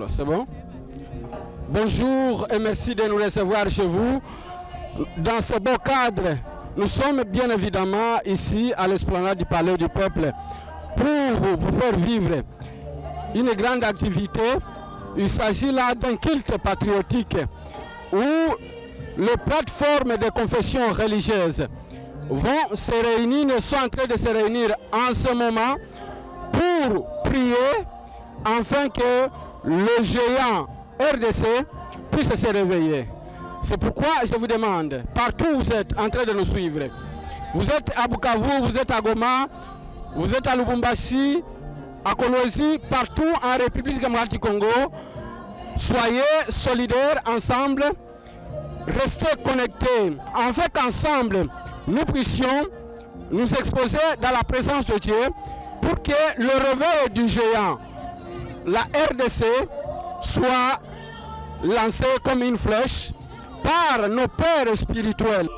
C'est bon? Bonjour et merci de nous recevoir chez vous. Dans ce beau cadre, nous sommes bien évidemment ici à l'esplanade du Palais du Peuple pour vous faire vivre une grande activité. Il s'agit là d'un culte patriotique où les plateformes de confessions religieuses vont se réunir, sont en train de se réunir en ce moment pour prier afin que le géant RDC puisse se réveiller. C'est pourquoi je vous demande, partout où vous êtes en train de nous suivre, vous êtes à Bukavu, vous êtes à Goma, vous êtes à Lubumbashi, à Kolwezi, partout en République démocratique du Congo, soyez solidaires ensemble, restez connectés, afin qu'ensemble nous puissions nous exposer dans la présence de Dieu pour que le réveil du géant, la RDC, soit lancé comme une flèche par nos pères spirituels.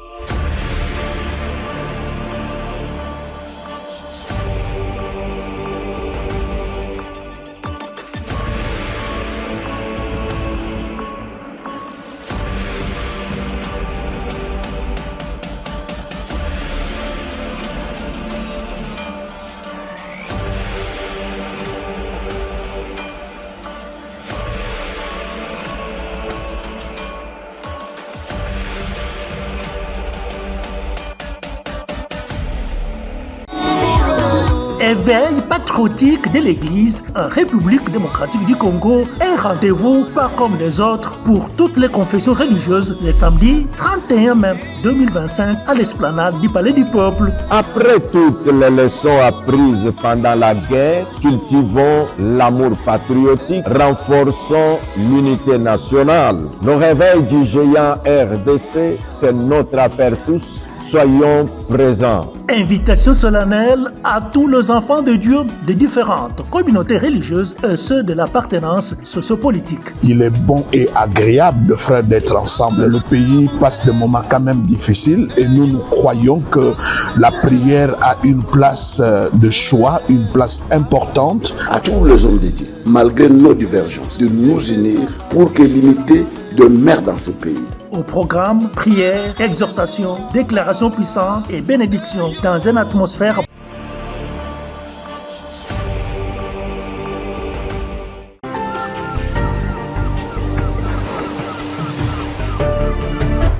Éveil patriotique de l'Église en République démocratique du Congo, un rendez-vous pas comme les autres pour toutes les confessions religieuses le samedi 31 mai 2025 à l'esplanade du Palais du Peuple. Après toutes les leçons apprises pendant la guerre, cultivons l'amour patriotique, renforçons l'unité nationale. Le réveil du géant RDC, c'est notre appel tous. Soyons présents. Invitation solennelle à tous les enfants de Dieu de différentes communautés religieuses et ceux de l'appartenance sociopolitique. Il est bon et agréable de frères d'être ensemble. Le pays passe des moments quand même difficiles et nous croyons que la prière a une place de choix, une place importante. À tous les hommes de Dieu, malgré nos divergences, de nous unir pour que l'unité demeure dans ce pays. Au programme, prière, exhortation, déclaration puissante et bénédiction dans une atmosphère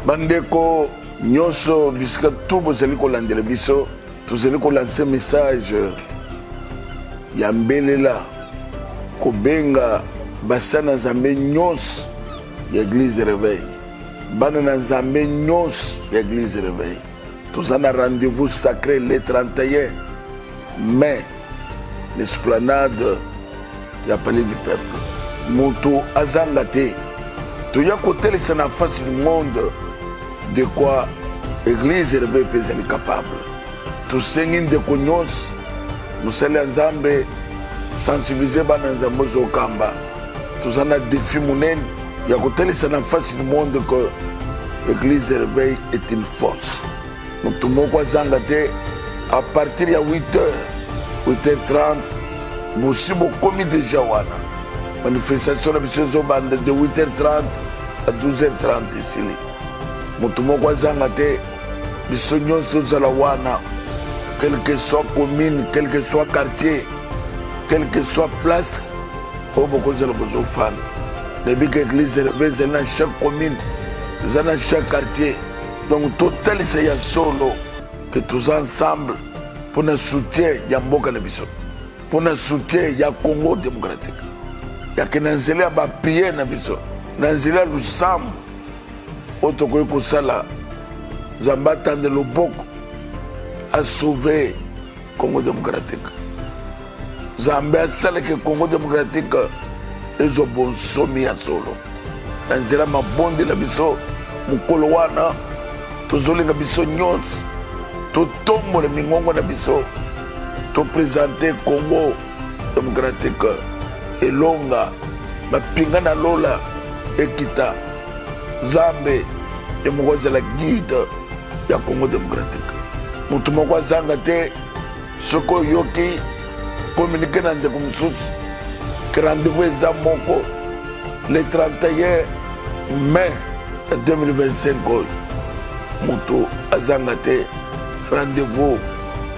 bandeko nyonso bisika tout bozali kolandela biso tozali kolanse message ya mbelela kobenga basana nzambe nyonso ya église réveil bana na nzambe nyonso ya église réveil toza na rendez-vous sacré le 31 mai l'esplanade ya palais du peuple moto azanga te toya kotelesa na face du monde de quoi église réveil peut être capable tosengi ndeko nyonso mosali ya nzambe sensibiliser bana nzambe ozokamba toza na défi monene il y a en face du monde que l'église réveil est une force. Nous tombons à partir de 8h, 8h30, nous sommes commis déjà. Manifestation de 8h30 à 12h30 ici. Nous tombons quelle que soit commune, quel que soit quartier, quelle que soit place, pour beaucoup de fans. Depuis que l'église est dans chaque commune, dans chaque quartier. Donc, tout tel c'est solo que tous ensemble pour nous soutenir Yamboka Nabiso, pour nous soutenir ya Congo démocratique. Ya que Nanzela va prier Nabiso, Nanzela Lusam, Otoko Kosala, Zambata de Lobok a sauvé Congo démocratique. Zambia sale que Congo démocratique ezo bonsomi ya solo na nzela mabonde na biso mukolo wana tozolinga biso nyonso totombola mingongo na biso topresente Congo démocratique elonga mapinga na lola ekita zambe emoko azala guide ya Congo démocratique mutu moko azanga te soki oyoki communiqué na ndeko mosusu que rendez-vous eza moko le 31 mai 2025, Moutou Azangate, rendez-vous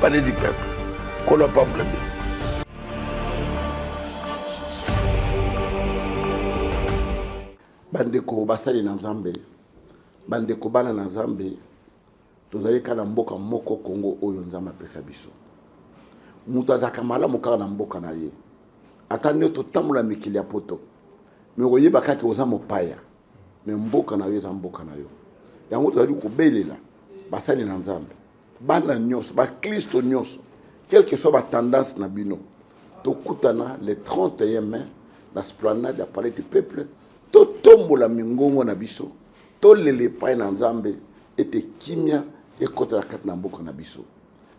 palais du peuple. Qu'on n'a pas blâmé. Bandeko basali na Nzambe, bandeko bana na Nzambe, tozali kana mboka moko Congo oyo Nzambe apesa biso. Mutu azaka malamu kaka na mboka na ye. Atande totambola mikili ya poto. Me oyeba kaka oza mopaya. Me mboka na yo eza mboka na yo. Yango tozali kobelela basali na Nzambe. Bana nyonso, ba Kristo nyonso, quelle que soit ba tendance na bino. Tokutana le 31 mai na esplanade ya palais du peuple. Totombola mingongo na biso, tolele pai na Nzambe ete kimia ekota la kati na mboka na biso.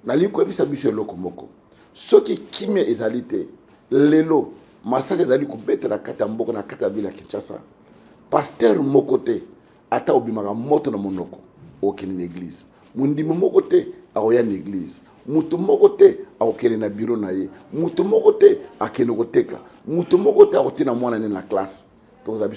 Na liko bisa biso eloko moko. Soki kimia ezali te, lelo massage ezali kobeta na kati ya mboka na kati ya ville ya Kinshasa. Pasteur moko te ata obimaka moto na monoko okende na église. Mundimi moko te akoya na église. Mutu moko te akokende na bureau na ye. Mutu moko te akende koteka. Mutu moko te akotina mwana ne na classe. Voilà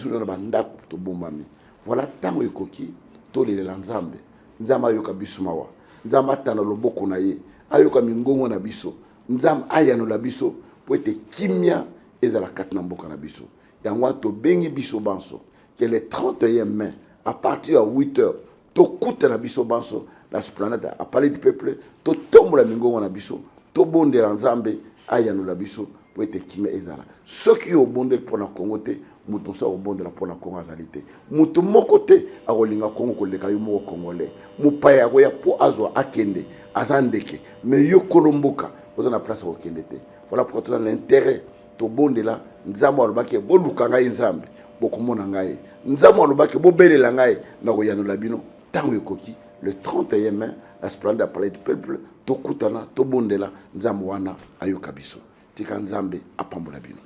tant ekoki tolela Nzambe. Nzambe ayoka biso mawa. Nzambe atana loboko na ye. Ayoka mingongo na biso. Nzambe ayano la biso po ete kimia ezala kati na mboka na biso. Yango to bengi biso banso que le 31 mai à partir de 8h to kuta na biso banso la esplanade à palais du peuple to tombola mingongo na biso to bondela Nzambe ayano la biso po ete kimia ezala. Soki yo bondel pona Congo te mutu so obondela pona Congo azalité mutu moko te akolinga Congo koleka yo moko congolais mupaya ko ya po azwa akende azandeke mais yo kolomboka oza na place okende te. Voilà pourquoi tu as l'intérêt to bondela Nzambe alobaki boluka ngai Nzambe bokomona ngai Nzambe alobaki bobelela ngai na ko yanola bino tango ekoki le 31 mai la esplanade à palais du peuple to kutana to bondela Nzambe wana ayoka biso tika Nzambe apambola bino.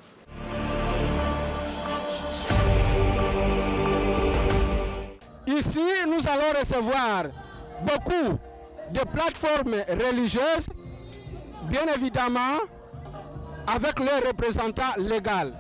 Ici, nous allons recevoir beaucoup de plateformes religieuses, bien évidemment, avec leurs représentants légaux.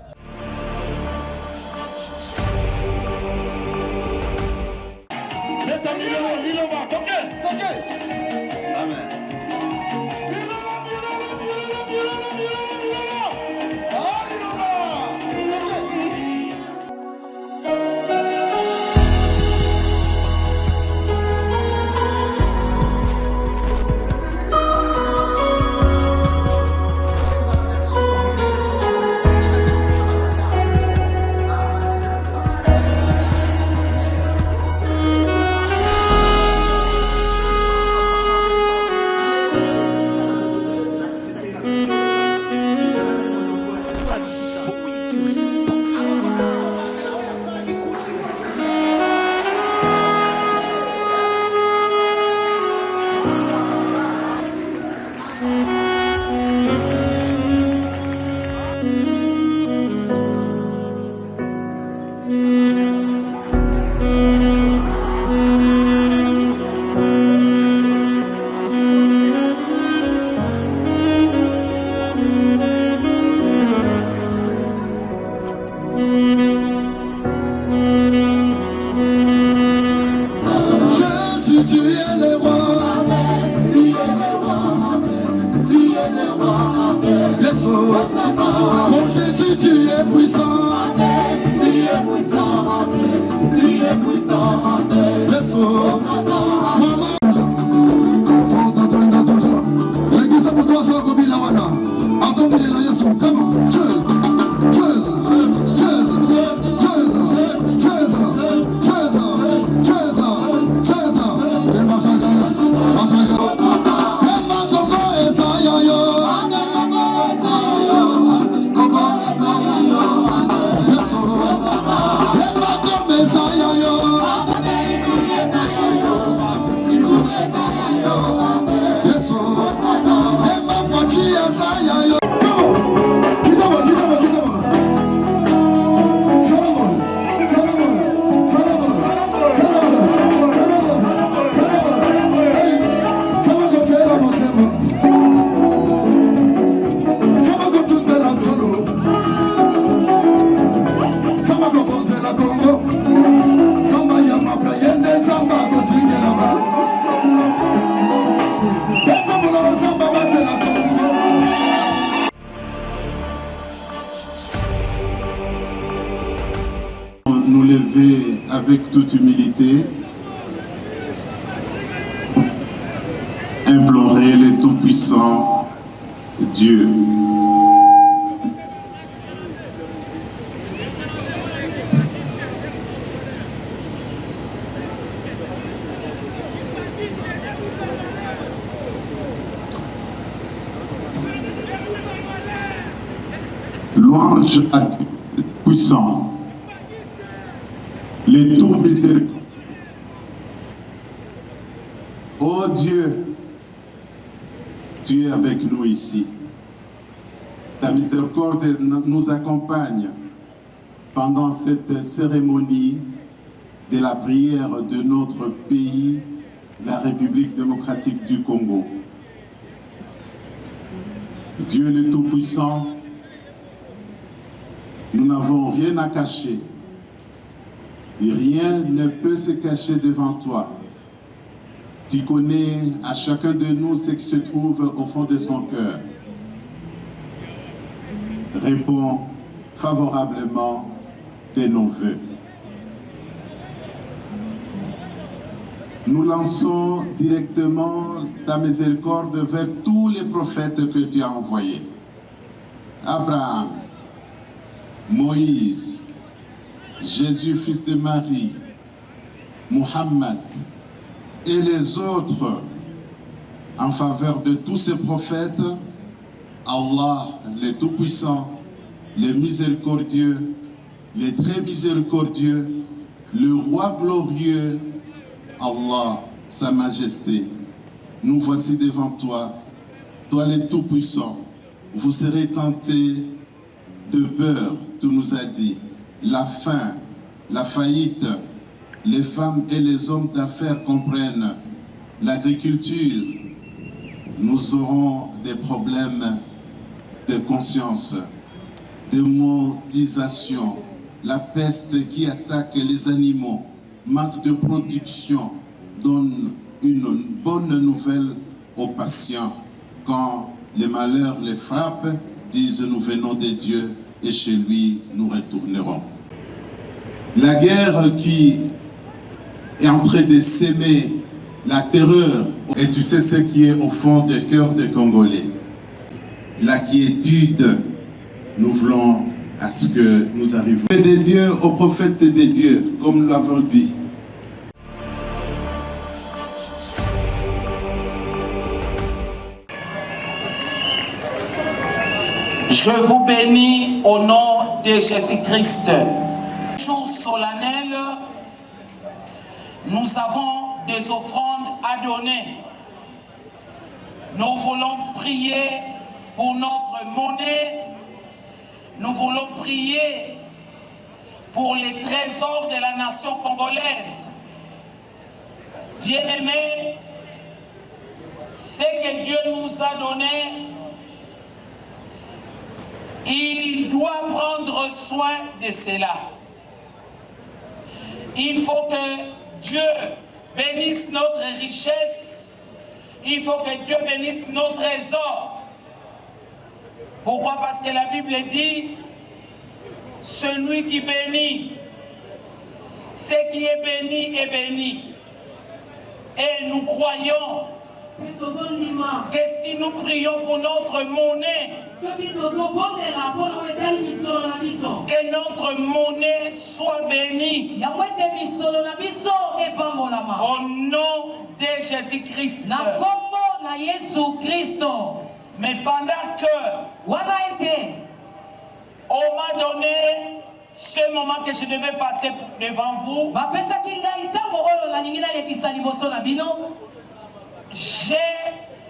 Mon Jésus, tu es puissant. Tu es puissant. Tu es puissant. lever avec toute humilité, implorer le Tout-Puissant Dieu. Louange à Dieu puissant, les tout miséricordieux. Oh Dieu, tu es avec nous ici. Ta miséricorde nous accompagne pendant cette cérémonie de la prière de notre pays, la République démocratique du Congo. Dieu le Tout-Puissant, nous n'avons rien à cacher. Et rien ne peut se cacher devant toi. Tu connais à chacun de nous ce qui se trouve au fond de son cœur. Réponds favorablement de nos vœux. Nous lançons directement ta miséricorde vers tous les prophètes que tu as envoyés. Abraham, Moïse, Jésus, fils de Marie, Mohammed et les autres en faveur de tous ces prophètes, Allah, le Tout-Puissant, le Miséricordieux, le Très Miséricordieux, le Roi glorieux, Allah, Sa Majesté, nous voici devant toi, toi le Tout-Puissant. Vous serez tentés de peur, tu nous as dit, la faim, la faillite, les femmes et les hommes d'affaires comprennent, l'agriculture, nous aurons des problèmes de conscience, de monétisation, la peste qui attaque les animaux, manque de production, donne une bonne nouvelle aux patients. Quand les malheurs les frappent, disent nous venons de Dieu et chez lui nous retournerons. La guerre qui est en train de s'aimer, la terreur, et tu sais ce qui est au fond du cœur des Congolais. La quiétude, nous voulons à ce que nous arrivions des dieux aux prophètes des dieux, comme nous l'avons dit. Je vous bénis au nom de Jésus-Christ. Jour solennel, nous avons des offrandes à donner. Nous voulons prier pour notre monnaie. Nous voulons prier pour les trésors de la nation congolaise. Dieu aimé, ce que Dieu nous a donné, il doit prendre soin de cela. Il faut que Dieu bénisse notre richesse. Il faut que Dieu bénisse nos trésors. Pourquoi? Parce que la Bible dit, celui qui bénit, ce qui est béni est béni. Et nous croyons que si nous prions pour notre monnaie, que notre monnaie soit bénie. Au nom de Jésus-Christ. Mais pendant que on m'a donné ce moment que je devais passer devant vous, j'ai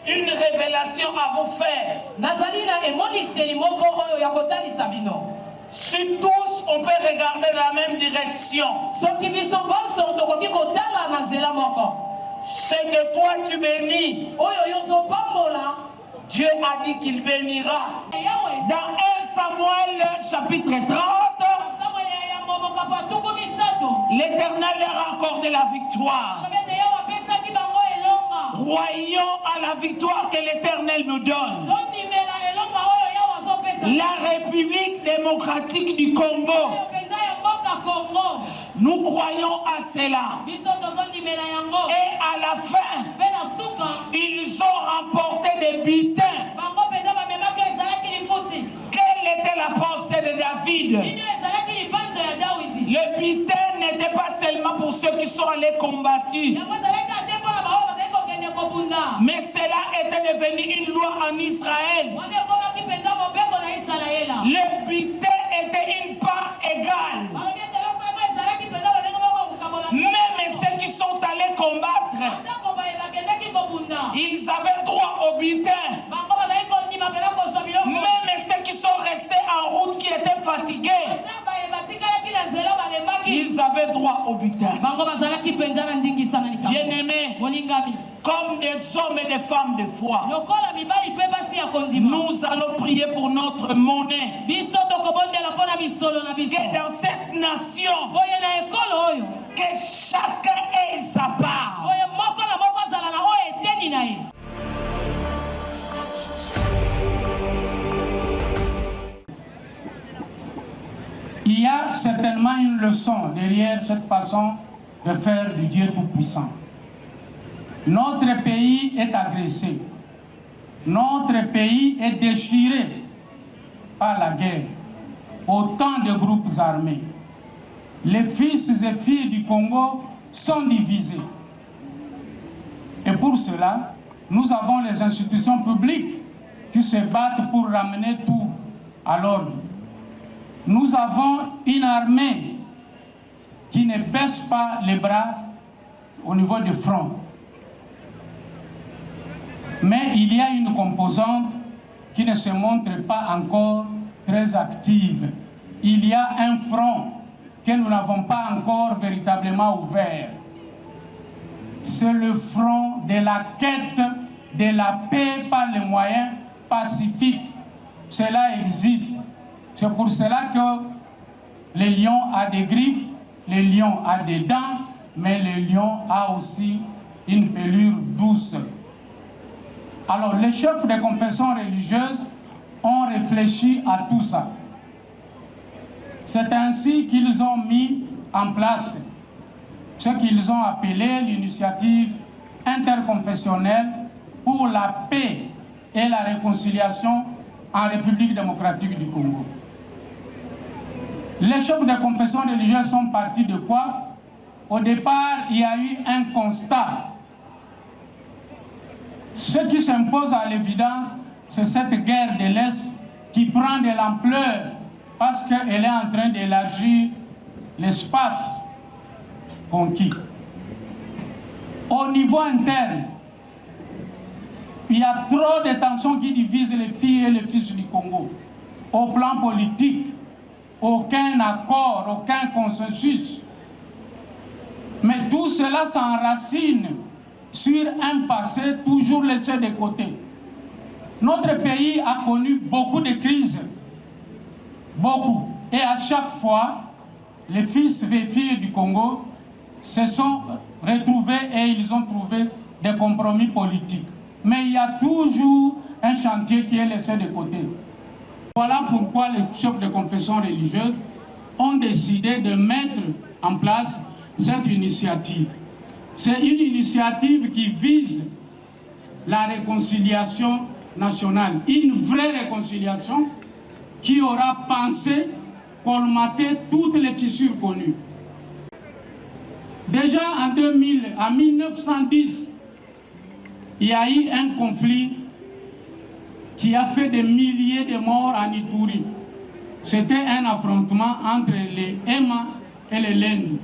une révélation à vous faire. Si tous on peut regarder dans la même direction, c'est que toi tu bénis. Dieu a dit qu'il bénira. Dans 1 Samuel chapitre 30, l'Éternel leur a accordé la victoire. Croyons à la victoire que l'Éternel nous donne. La République démocratique du Congo Nous croyons à cela. Et à la fin, ils ont remporté des butins. Quelle était la pensée de David? Le butin n'était pas seulement pour ceux qui sont allés combattre, mais cela était devenu une loi en Israël. Le butin était une part égale. Même ceux qui sont allés combattre, ils avaient droit au butin. Même ceux qui sont restés en route, qui étaient fatigués, ils avaient droit au butin. Bien-aimés, comme des hommes et des femmes de foi, nous allons prier pour notre monnaie. Que dans cette nation, que chacun ait sa part. Il y a certainement une leçon derrière cette façon de faire du Dieu Tout-Puissant. Notre pays est agressé. Notre pays est déchiré par la guerre. Autant de groupes armés. Les fils et filles du Congo sont divisés. Et pour cela, nous avons les institutions publiques qui se battent pour ramener tout à l'ordre. Nous avons une armée qui ne baisse pas les bras au niveau du front. Mais il y a une composante qui ne se montre pas encore très active. Il y a un front que nous n'avons pas encore véritablement ouvert. C'est le front de la quête de la paix par les moyens pacifiques. Cela existe. C'est pour cela que le lion a des griffes, le lion a des dents, mais le lion a aussi une pelure douce. Alors, les chefs des confessions religieuses ont réfléchi à tout ça. C'est ainsi qu'ils ont mis en place ce qu'ils ont appelé l'initiative interconfessionnelle pour la paix et la réconciliation en République démocratique du Congo. Les chefs des confessions religieuses sont partis de quoi? Au départ, il y a eu un constat. Ce qui s'impose à l'évidence, c'est cette guerre de l'Est qui prend de l'ampleur parce qu'elle est en train d'élargir l'espace conquis. Au niveau interne, il y a trop de tensions qui divisent les filles et les fils du Congo. Au plan politique, aucun accord, aucun consensus. Mais tout cela s'enracine sur un passé toujours laissé de côté. Notre pays a connu beaucoup de crises. Beaucoup. Et à chaque fois, les fils et filles du Congo se sont retrouvés et ils ont trouvé des compromis politiques. Mais il y a toujours un chantier qui est laissé de côté. Voilà pourquoi les chefs de confession religieuse ont décidé de mettre en place cette initiative. C'est une initiative qui vise la réconciliation nationale, une vraie réconciliation qui aura pensé colmater toutes les fissures connues. Déjà en 1910, il y a eu un conflit qui a fait des milliers de morts en Ituri. C'était un affrontement entre les Emma et les Lendu.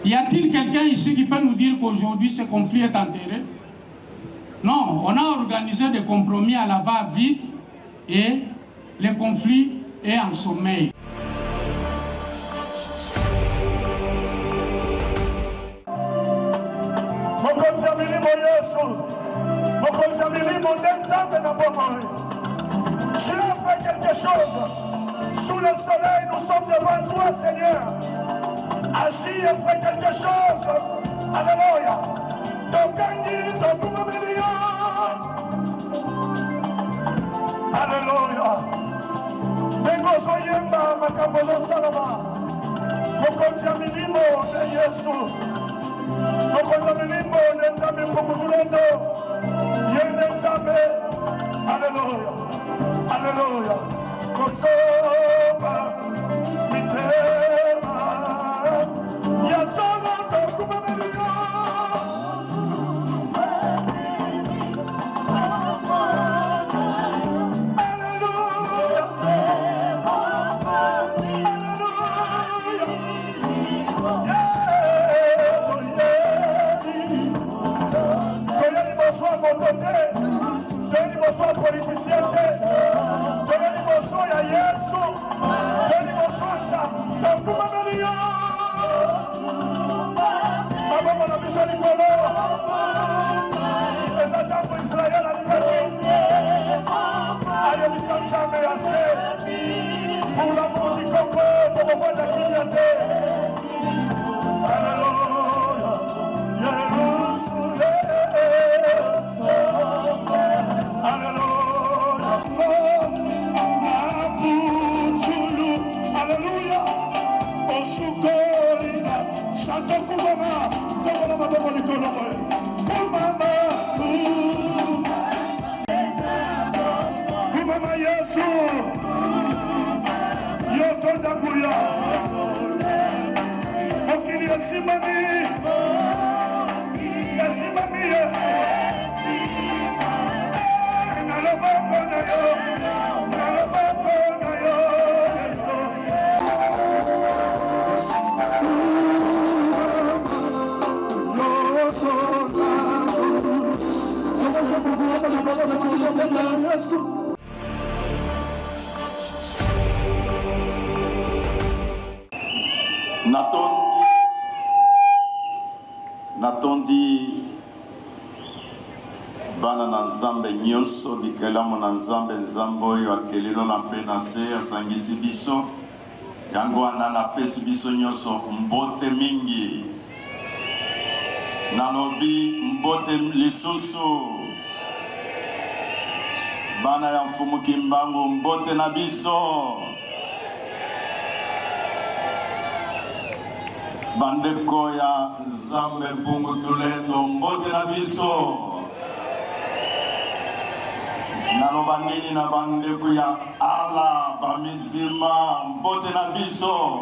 Y a-t-il quelqu'un ici qui peut nous dire qu'aujourd'hui ce conflit est enterré? Non, on a organisé des compromis à la va-vite et le conflit est en sommeil. Tu as fait quelque chose. Sous le soleil, nous sommes devant toi, Seigneur. Agis et fais quelque chose. Alléluia. Alléluia. Alléluia. mokonzi ya milimo na Yesu, mokonzi ya milimo na Nzambe Pokutulendo, yende Nzambe, Alleluia, Alleluia, Kosoba, Mitema, Yasolo Dokumamelio. Bonsoir politicien, bonsoir ya Yesu, bonsoir ça, Baba mon ami Solikolo, les attaques pour Israël à l'Italie, aïe Missanzame assez, pour l'amour du Congo, pour le voie de la clientèle. Mama Yesu, yotonda buya, okili yasimami, naloboko na yo, Yesu. Natondi bana na Nzambe nyonso bikelamu na Nzambe oyo akelelo na mpe na se asangisi biso yango wana napesi biso nyonso mbote mingi nalobi mbote lisusu bana ya mfumu Kimbangu mbote na biso bandeko ya Nzambe Pungutulendo mbote na biso naloba nini na bandeko ya ala bamizima mbote na biso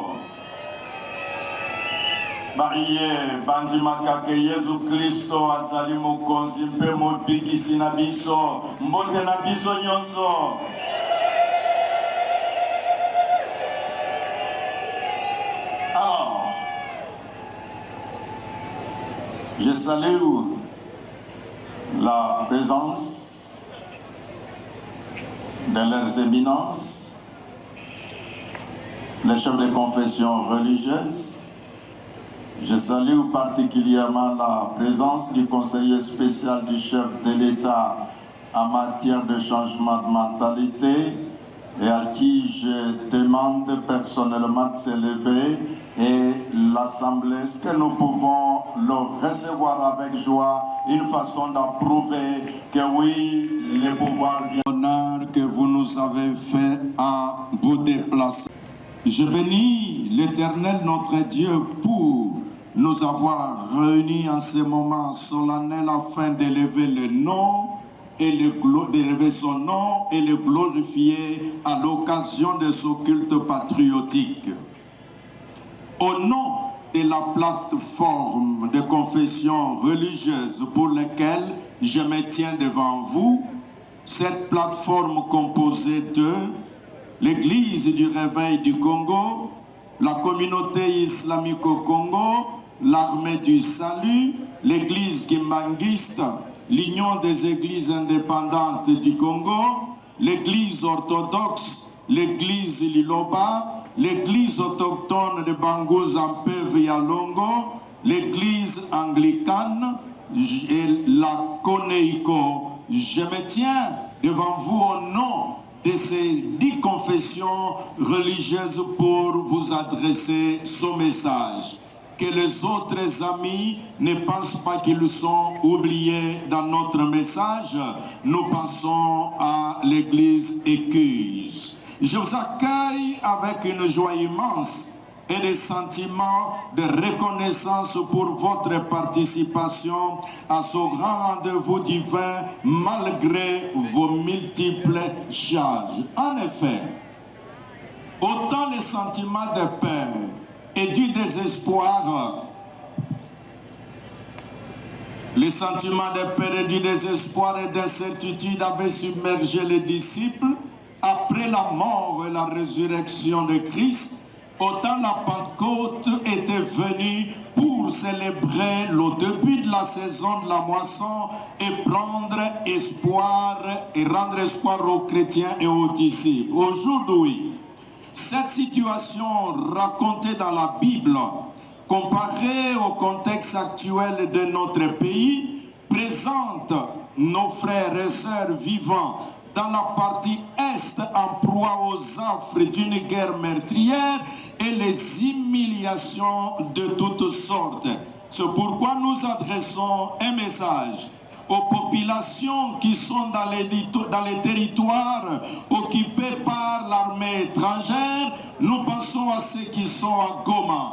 bariye bandimaka ke Yesu Kristo azali mokonzi mpe mobikisi na biso mbote na biso nyonso. Je salue la présence de leurs éminences, les chefs de confession religieuse. Je salue particulièrement la présence du conseiller spécial du chef de l'État en matière de changement de mentalité et à qui je demande personnellement de s'élever et l'Assemblée, est-ce que nous pouvons le recevoir avec joie, une façon d'approuver que oui, le pouvoir vient. L'honneur que vous nous avez fait à vous déplacer. Je bénis l'Éternel notre Dieu pour nous avoir réunis en ce moment solennel afin d'élever le nom et d'élever son nom et le glorifier à l'occasion de ce culte patriotique. Au nom de la plateforme de confession religieuse pour laquelle je me tiens devant vous, cette plateforme composée de l'Église du Réveil du Congo, la communauté islamique au Congo, l'armée du salut, l'Église kimbanguiste, l'Union des églises indépendantes du Congo, l'Église orthodoxe, l'Église Liloba, l'Église autochtone de Bangou-Zampé Vialongo, l'Église anglicane et la Koneiko. Je me tiens devant vous au nom de ces 10 confessions religieuses pour vous adresser ce message. Que les autres amis ne pensent pas qu'ils sont oubliés dans notre message. Nous pensons à l'Église écuse. Je vous accueille avec une joie immense et des sentiments de reconnaissance pour votre participation à ce grand rendez-vous divin malgré vos multiples charges. En effet, autant les sentiments de peur et du désespoir, les sentiments de peur et du désespoir et d'incertitude avaient submergé les disciples après la mort et la résurrection de Christ, autant la Pentecôte était venue pour célébrer le début de la saison de la moisson et prendre espoir et rendre espoir aux chrétiens et aux disciples. Aujourd'hui, cette situation racontée dans la Bible, comparée au contexte actuel de notre pays, présente nos frères et sœurs vivant dans la partie Est en proie aux affres d'une guerre meurtrière et les humiliations de toutes sortes. C'est pourquoi nous adressons un message aux populations qui sont dans les territoires occupés par l'armée étrangère. Nous passons à ceux qui sont à Goma,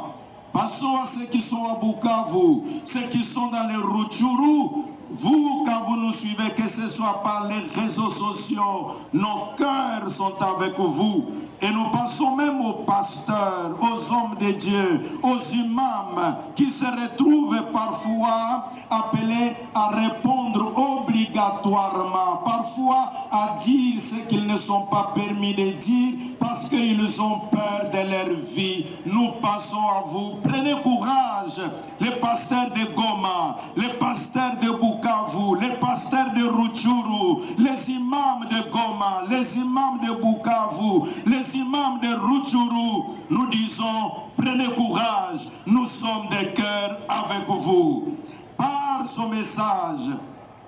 passons à ceux qui sont à Bukavu, ceux qui sont dans les Rutshuru. Vous, quand vous nous suivez, que ce soit par les réseaux sociaux, nos cœurs sont avec vous. Et nous pensons même aux pasteurs, aux hommes de Dieu, aux imams qui se retrouvent parfois appelés à répondre obligatoirement, parfois à dire ce qu'ils ne sont pas permis de dire parce qu'ils ont peur de leur vie. Nous pensons à vous. Prenez courage, les pasteurs de Goma, les pasteurs de Bukavu, les pasteurs de Rutshuru, les imams de Goma, les imams de Bukavu, les imams de Rutshuru. Nous disons, prenez courage, nous sommes de cœur avec vous. Par ce message,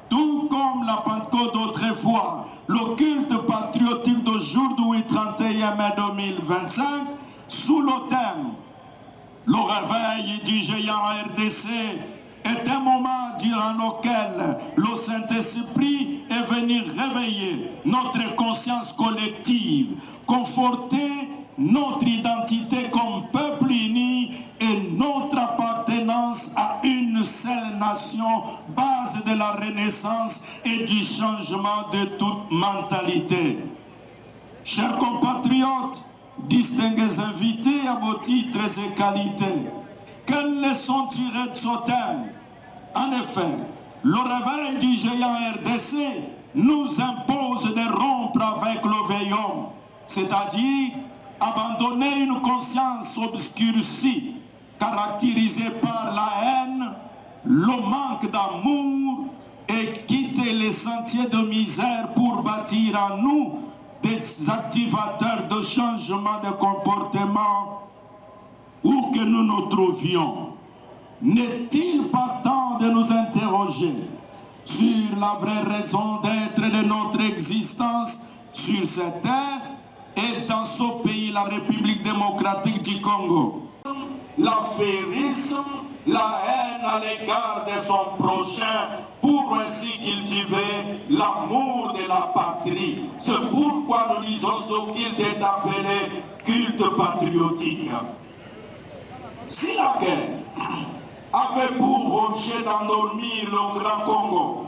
tout comme la Pentecôte d'autrefois, le culte patriotique d'aujourd'hui, 31 mai 2025, sous le thème « Le réveil du géant RDC » est un moment durant lequel le Saint-Esprit est venu réveiller notre conscience collective, conforter notre identité comme peuple uni et notre appartenance à une seule nation, base de la renaissance et du changement de toute mentalité. Chers compatriotes, distingués invités à vos titres et qualités, quelles leçons tirer de ce thème? En effet, le réveil du géant RDC nous impose de rompre avec le vieil homme, c'est-à-dire abandonner une conscience obscurcie, caractérisée par la haine, le manque d'amour, et quitter les sentiers de misère pour bâtir en nous des activateurs de changement de comportement où que nous nous trouvions. N'est-il pas temps de nous interroger sur la vraie raison d'être de notre existence sur cette terre et dans ce pays, la République démocratique du Congo? L'affairisme, la haine à l'égard de son prochain pour ainsi cultiver l'amour de la patrie. C'est pourquoi nous disons ce qu'il est appelé culte patriotique. Si la guerre avait pour objet d'endormir le Grand Congo,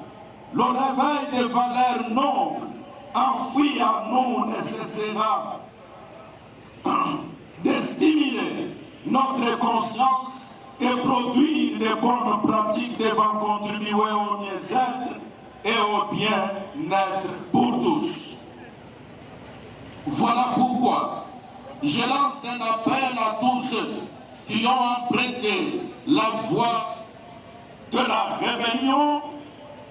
le réveil des valeurs nobles enfouies en nous nécessitera de stimuler notre conscience et produire des bonnes pratiques devant contribuer au mieux-être et au bien-être pour tous. Voilà pourquoi je lance un appel à tous ceux qui ont emprunté la voie de la rébellion,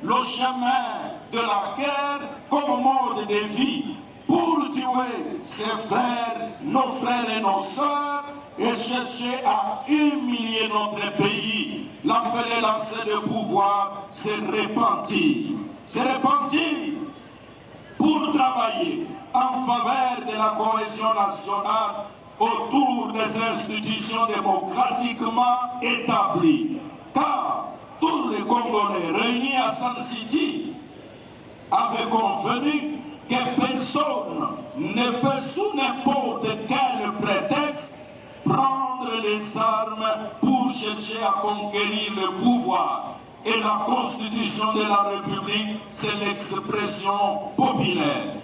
le chemin de la guerre comme mode de vie pour tuer ses frères, nos frères et nos sœurs et chercher à humilier notre pays. L'appel lancé de pouvoir s'est repentir. Se repentir pour travailler en faveur de la cohésion nationale autour des institutions démocratiquement établies. Car tous les Congolais réunis à Sun City avaient convenu que personne ne peut sous n'importe quel prétexte prendre à conquérir le pouvoir. Et la constitution de la République, c'est l'expression populaire.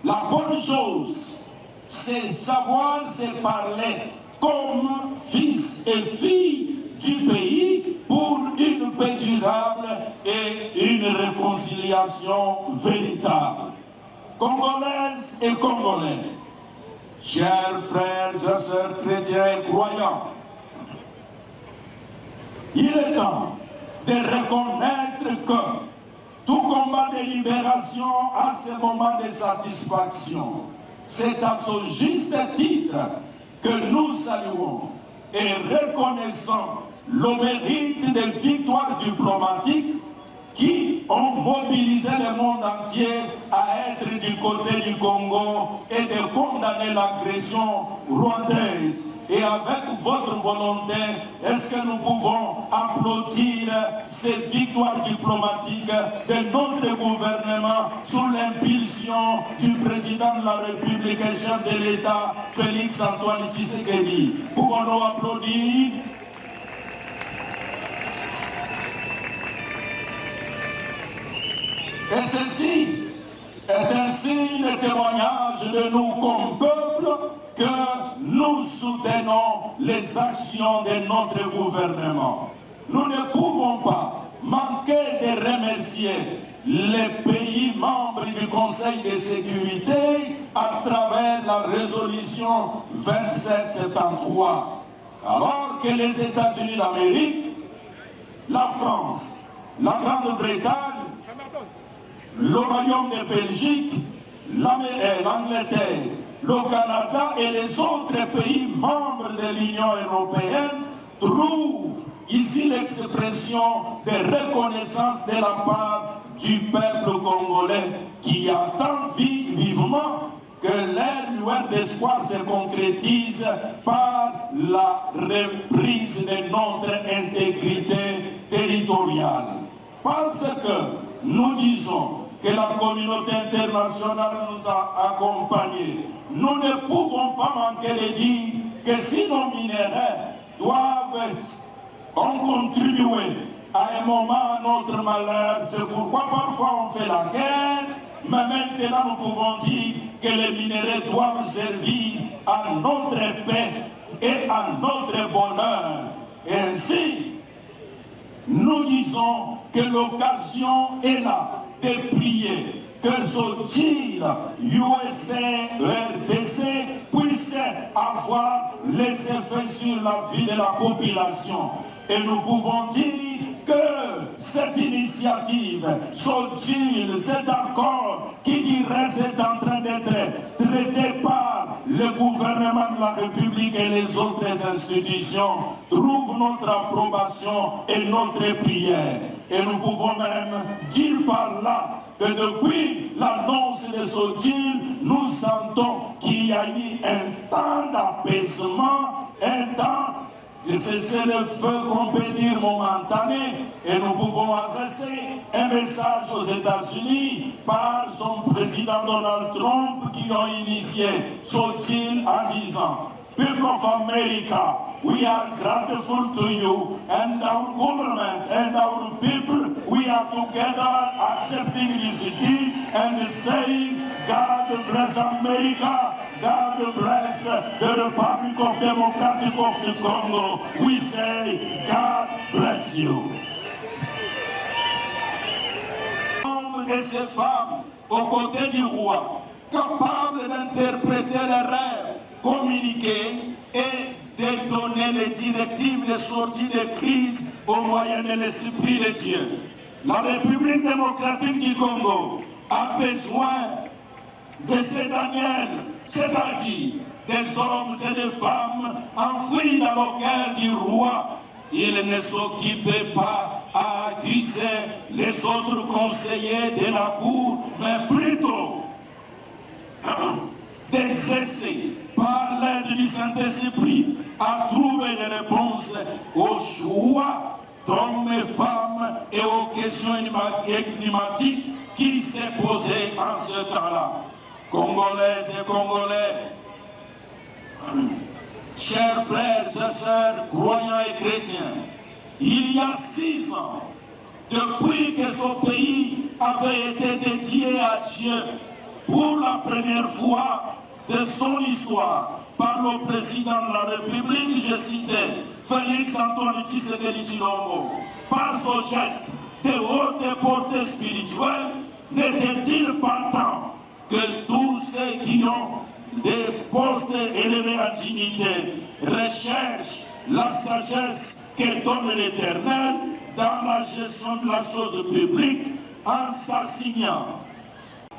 La bonne chose, c'est savoir se parler comme fils et filles du pays pour une paix durable et une réconciliation véritable. Congolaises et Congolais, chers frères et sœurs chrétiens et croyants, il est temps de reconnaître que tout combat de libération a ses moments de satisfaction. C'est à ce juste titre que nous saluons et reconnaissons le mérite des victoires diplomatiques qui ont mobilisé le monde entier à être du côté du Congo et de condamner l'agression rwandaise. Et avec votre volonté, est-ce que nous pouvons applaudir ces victoires diplomatiques de notre gouvernement sous l'impulsion du président de la République et chef de l'État, Félix-Antoine Tshisekedi? Pouvons-nous applaudir? Et ceci est un signe de témoignage de nous comme peuple que nous soutenons les actions de notre gouvernement. Nous ne pouvons pas manquer de remercier les pays membres du Conseil de sécurité à travers la résolution 2773. Alors que les États-Unis d'Amérique, la France, la Grande-Bretagne, le Royaume de Belgique, l'Angleterre, le Canada et les autres pays membres de l'Union européenne trouvent ici l'expression de reconnaissance de la part du peuple congolais qui attend vivement que leur lueur d'espoir se concrétise par la reprise de notre intégrité territoriale. Parce que nous disons que la communauté internationale nous a accompagnés. Nous ne pouvons pas manquer de dire que si nos minéraux doivent contribuer à un moment à notre malheur, c'est pourquoi parfois on fait la guerre, mais maintenant nous pouvons dire que les minéraux doivent servir à notre paix et à notre bonheur. Et ainsi, nous disons que l'occasion est là de prier que ce deal USA RDC puisse avoir les effets sur la vie de la population. Et nous pouvons dire que cette initiative, ce deal, cet accord qui dirait est en train d'être traité par le gouvernement de la République et les autres institutions trouve notre approbation et notre prière. Et nous pouvons même dire par là que depuis l'annonce de ce deal, nous sentons qu'il y a eu un temps d'apaisement, un temps de cesser le feu qu'on peut dire momentané, et nous pouvons adresser un message aux États-Unis par son président Donald Trump qui ont initié ce deal en disant: People of America, we are grateful to you, and our government and our people, we are together accepting this deal and saying, God bless America, God bless the Republic of Democratic of the Congo. We say, God bless you. Hommes et ces femmes aux côtés du roi, capables d'interpréter les rêves, communiquer et de donner les directives de sortie de crise au moyen de l'Esprit de Dieu. La République démocratique du Congo a besoin de ces Daniel, c'est-à-dire des hommes et des femmes enfouis dans le cœur du roi. Il ne s'occupait pas à accuser les autres conseillers de la cour, mais plutôt d'exercer par l'aide du Saint-Esprit à trouver des réponses aux choix d'hommes et femmes et aux questions climatiques qui s'est posé en ce temps-là. Congolaises et Congolais, chers frères et sœurs, croyants et chrétiens, il y a 6 ans, depuis que ce pays avait été dédié à Dieu pour la première fois de son histoire par le président de la République, je citais Félix Antoine Tshisekedi Tshilombo, par ce geste de haute portée spirituelle, n'était-il pas temps que tous ceux qui ont des postes élevés à dignité recherchent la sagesse que donne l'Éternel dans la gestion de la chose publique en s'assignant?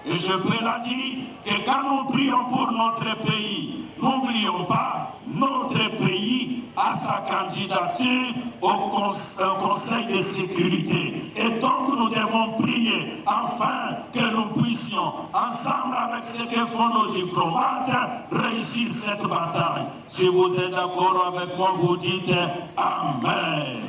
Et je peux la dire que quand nous prions pour notre pays, n'oublions pas, notre pays a sa candidature au Conseil de sécurité. Et donc nous devons prier afin que nous puissions, ensemble avec ce que font nos diplomates, réussir cette bataille. Si vous êtes d'accord avec moi, vous dites Amen.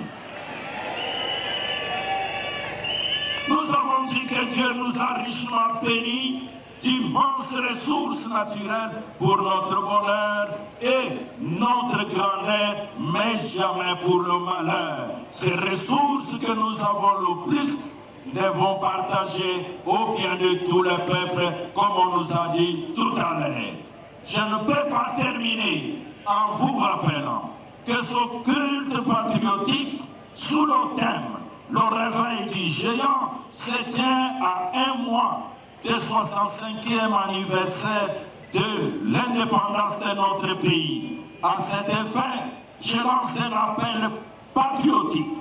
Nous avons dit que Dieu nous a richement bénis d'immenses ressources naturelles pour notre bonheur et notre grandeur, mais jamais pour le malheur. Ces ressources que nous avons le plus, devons partager au bien de tous les peuples, comme on nous a dit tout à l'heure. Je ne peux pas terminer en vous rappelant que ce culte patriotique, sous le thème le réveil du géant, se tient à 1 mois du 65e anniversaire de l'indépendance de notre pays. À cet effet, je lance un appel patriotique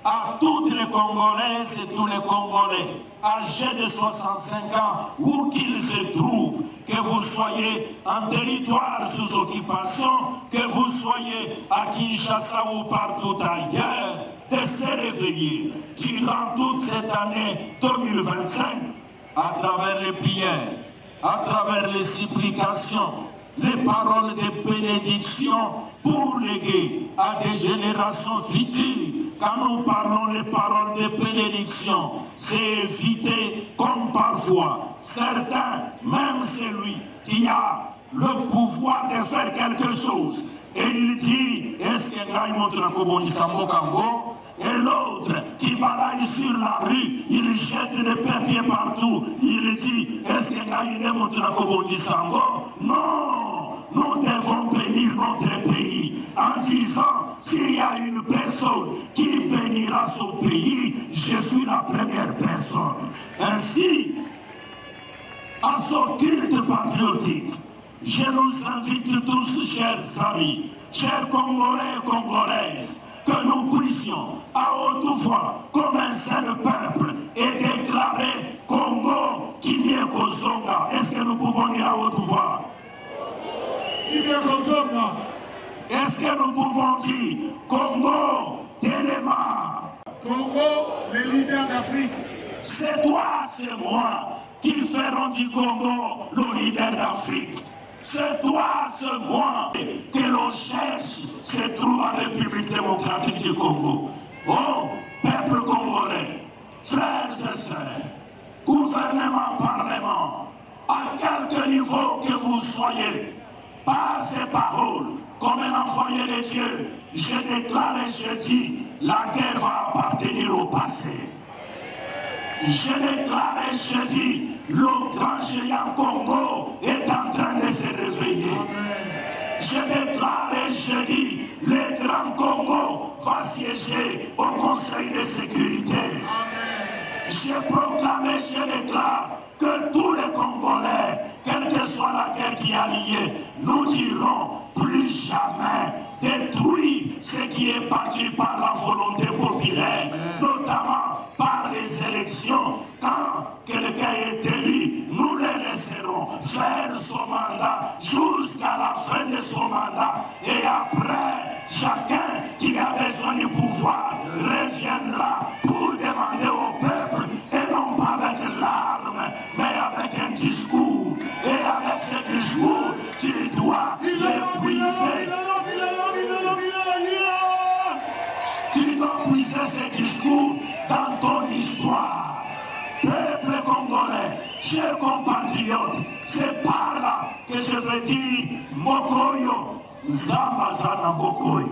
à toutes les Congolaises et tous les Congolais âgés de 65 ans, où qu'ils se trouvent, que vous soyez en territoire sous occupation, que vous soyez à Kinshasa ou partout ailleurs, de se réveiller durant toute cette année 2025 à travers les prières, à travers les supplications, les paroles de bénédiction pour léguer à des générations futures. Quand nous parlons des paroles de bénédiction, c'est éviter comme parfois certains, même celui qui a le pouvoir de faire quelque chose, et il dit, est-ce que et l'autre qui balaye sur la rue, il jette les papiers partout, il dit, est-ce que non, nous devons bénir notre pays en disant, s'il y a une personne qui bénira son pays, je suis la première personne. Ainsi, à ce culte patriotique, je nous invite tous, chers amis, chers Congolais et Congolaises, que nous puissions à haute voix, comme un seul peuple, et déclarer Congo Kimie Kozonga. Est-ce que nous pouvons dire à haute voix? Kimie Kozonga. Est-ce que nous pouvons dire Congo Téléma? Congo, le leader d'Afrique. C'est toi, c'est moi qui ferons du Congo le leader d'Afrique. C'est toi, c'est moi que l'on cherche, se trouve en République démocratique du Congo. Oh, peuple congolais, frères et sœurs, gouvernement, parlement, à quelque niveau que vous soyez, par ces paroles, comme un envoyé de Dieu, je déclare et je dis, la guerre va appartenir au passé. Je déclare et je dis, le grand géant Congo est en train de se réveiller. Je déclare et je dis, le grand Congo va siéger au Conseil de sécurité. Je proclame et je déclare que tous les Congolais, quelle que soit la guerre qui a lié, nous dirons plus jamais détruire ce qui est battu par la volonté populaire, notamment par les élections. Quand quelqu'un est élu, nous le laisserons faire son mandat jusqu'à la fin de son mandat. Et après, chacun qui a besoin du pouvoir reviendra pour demander au peuple, et non pas avec l'arme, mais avec un discours. Et avec ce discours, tu dois l'épuiser. Tu dois puiser ce discours dans ton histoire. Peuple congolais, chers compatriotes, c'est par là que je veux dire Mokoyo, Zambazana Mokoyo.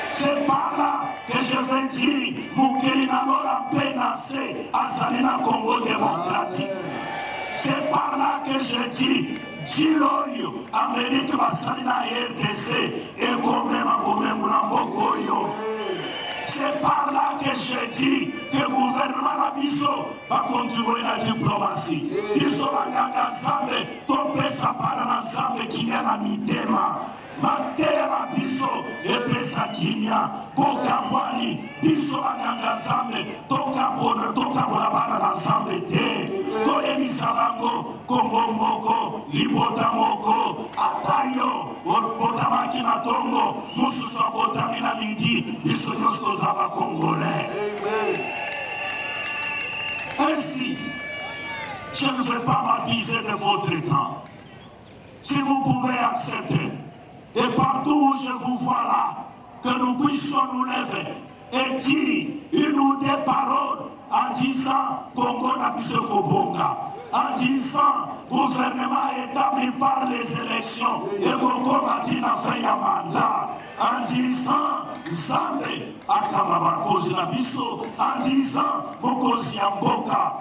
C'est par là que je vais dire mokili na lora penase azalina Congo démocratique. C'est par là que je dis Diloyo, Amérique basali na RDC et quand même na Bokoyo. C'est par là que je dis que le gouvernement Nabiso va continuer la diplomatie. Ils sont à Zambe, tombe sa part dans Zambe qui est la mitema. Matera biso epesa kimia kokambwani biso aganga zambe tokabona bana na zambe te toyebisa bango Kongo moko libota moko atayo botamaki na tongo mosusu abotami na midi biso nyonso toza bakongolais. Ainsi, je ne vais pas m'abuser de votre temps. Si vous pouvez accepter, et partout où je vous vois là, que nous puissions nous lever et dire une ou deux paroles en disant Congo n'a plus Kobonga, en disant gouvernement établi par les élections et Congo n'a fait un mandat, en disant Zambe Akamabakozi Nabiso, en disant Mokozi Amboka.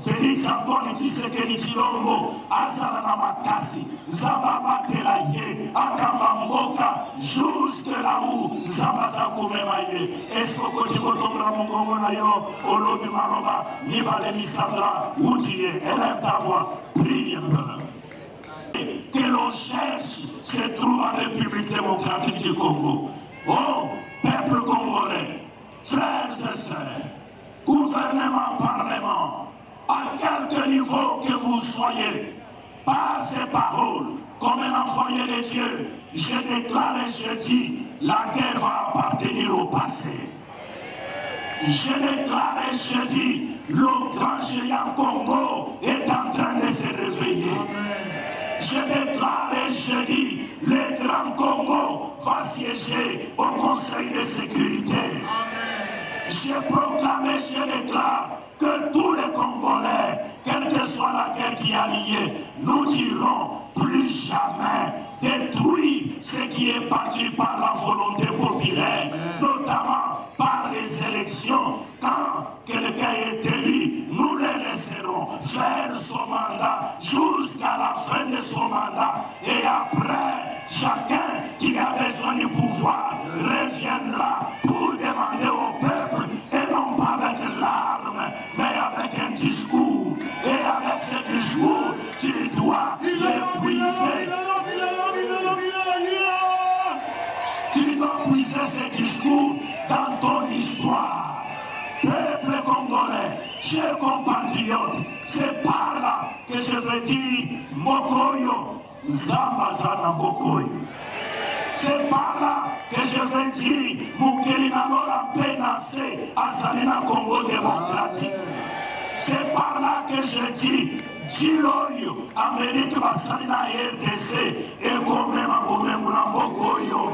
Félix Antoine Tshisekedi Tshilombo azala na makasi Zamba batela ye akamba mboka jusque là où Zamba za kumema ye esoko tikotombra mongongo na yo olobi maloba mibale misandra utie élève ta voix prie un peu que l'on cherche se trouve en République démocratique du Congo. Oh peuple congolais, frères et sœurs, gouvernement, parlement, à quelque niveau que vous soyez, par ces paroles, comme un envoyé de Dieu, je déclare et je dis, la guerre va appartenir au passé. Je déclare et je dis, le grand géant Congo est en train de se réveiller. Je déclare et je dis, le grand Congo va siéger au Conseil de sécurité. Je proclame et je déclare que tous les Congolais, quelle que soit la guerre qui a lié, nous dirons plus jamais détruire ce qui est battu par la volonté populaire, notamment par les élections. Quand quelqu'un est élu, nous le laisserons faire son mandat jusqu'à la fin de son mandat. Et après, chacun qui a besoin du pouvoir reviendra pour demander au peuple, et non pas avec l'arme, mais avec un discours. Et avec ce discours, tu dois l'épuiser. Tu dois puiser ce discours dans ton histoire. Peuple congolais, chers compatriotes, c'est par là que je veux dire Mokoyo, Zambazana Mokoyo. C'est par là que je veux dire Mukeli Nalora Penase, Azalina Congo démocratique. C'est par là que je dis Diloyo, Amérique Basalina RDC, et Komema Mokoyo.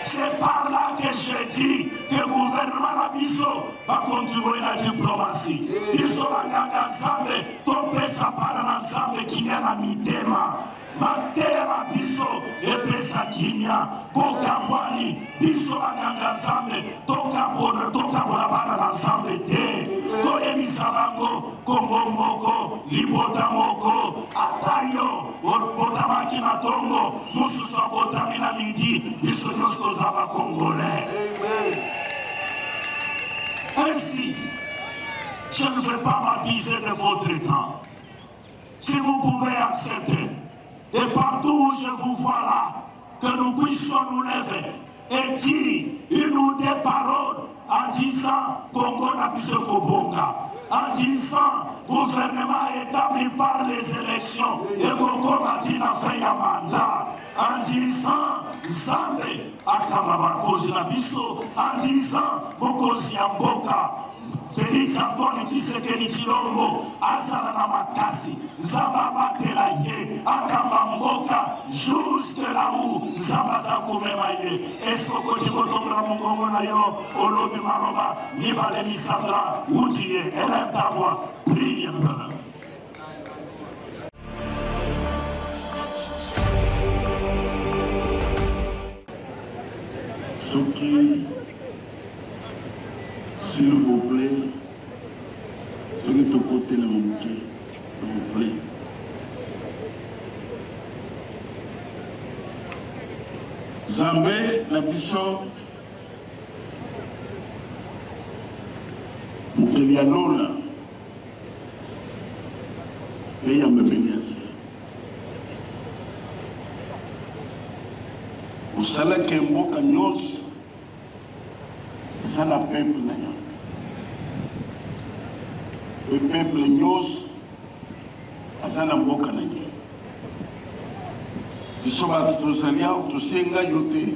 C'est par là que je dis que le gouvernement Nabiso va continuer la diplomatie. Ils sont à Zambe, tombe sa part dans Zambe qui vient à Mitema. Matera biso epesa kimia kokambwani biso aganga Zambe tokabona bana na Zambe te toyebisa bango Kongo moko libota moko atayo botamaki na tongo mosusu abotami na midi biso nyonso toza bakongolais. Ainsi, je ne vais pas m'abuser de votre temps. Si vous pouvez accepter, et partout où je vous vois là, que nous puissions nous lever et dire une ou deux paroles en disant Congo n'a plus Kobonga, en disant gouvernement établi par les élections et Congo n'a fait un mandat, en disant Zambe Akamabakozi Nabiso, en disant Mokozi Amboka. Félix Antoine Tshisekedi Tshilombo azala na makasi Zamba batela ye akamba mboka jusque là où Zamba za kumema ye esoko tikotombra mongongo na yo olobi maloba mibale misandra utie élève ta voix prie un peu. Soki Zambé na biso Mukelianola et Yamebeniase. Usala Kemboka Nyos, Zana peuple Naya. Le peuple Nyos, Azana Mboka Naya. Biso batutosalia utusenga yote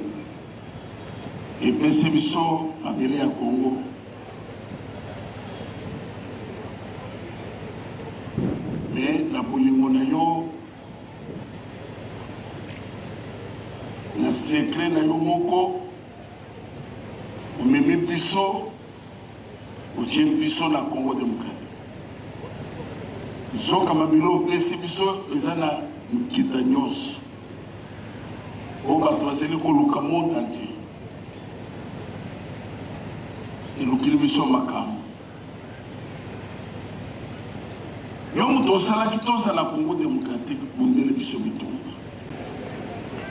epese biso mabele ya Congo. Mais la bolingo na yo na secret na yo moko omemi biso otie biso na Congo démocratique. Zoka mabelo opesi biso eza na nkita nyonso. O bato bazali koluka monde entier elukili biso makambo yo moto osalaki tozala Congo démocratique bundeli biso bitumba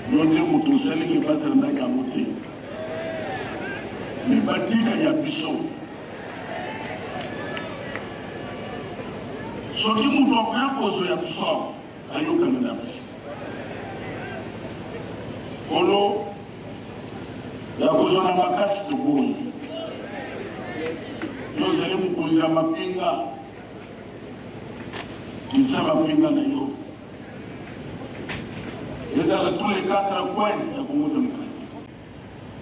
yo nde moto osalaki bazala na yango te me batika ya biso soki moto akoya kozo ya biso ayokana na biso Kolo ya kozona makasi toboyi yo zali mokonzi ya mapinga kisa mapinga na yo ezala tous les 4 coins ya Congo démocratique.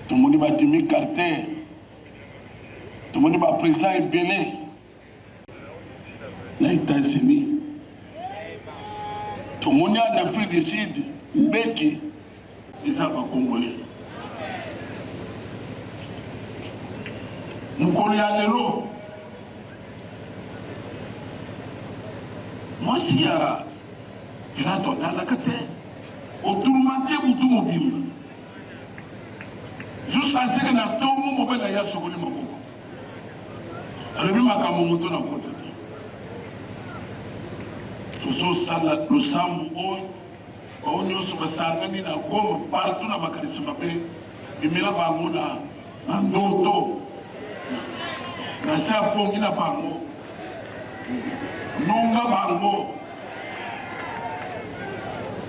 Tomoni badimi Carter, tomoni baprésident ebele na États-Unis, tomoni en Afrique du Sud Mbeki eza bakongolais. Mokolo ya lelo mwasi ya Pilato adalaka te oturumante butu mobimba jusaseke na tomo mobela ya sokoli maboko alobi makambo moto na kota te tozosala losambo oyo bao nyonso basangani na Goma partout na makanisi mabe bimela bango na ndoto na se apongi na bango nonga bango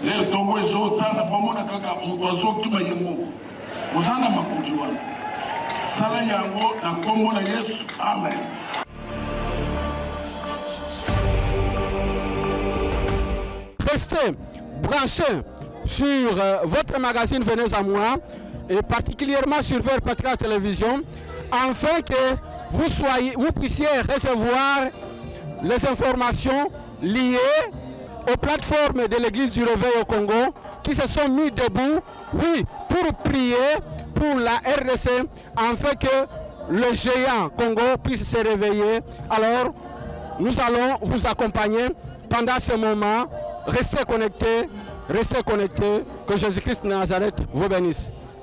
lelo tongo ezotana bamona kaka moto azokima ye moko oza na makoki wana sala yango na kombo na Yesu, amen. Restez branchés sur votre magazine Venez à moi et particulièrement sur votre Patriote Télévision afin que vous puissiez recevoir les informations liées aux plateformes de l'église du Réveil au Congo qui se sont mis debout, oui, pour prier pour la RDC afin que le géant Congo puisse se réveiller. Alors, nous allons vous accompagner pendant ce moment. Restez connectés, que Jésus-Christ de Nazareth vous bénisse.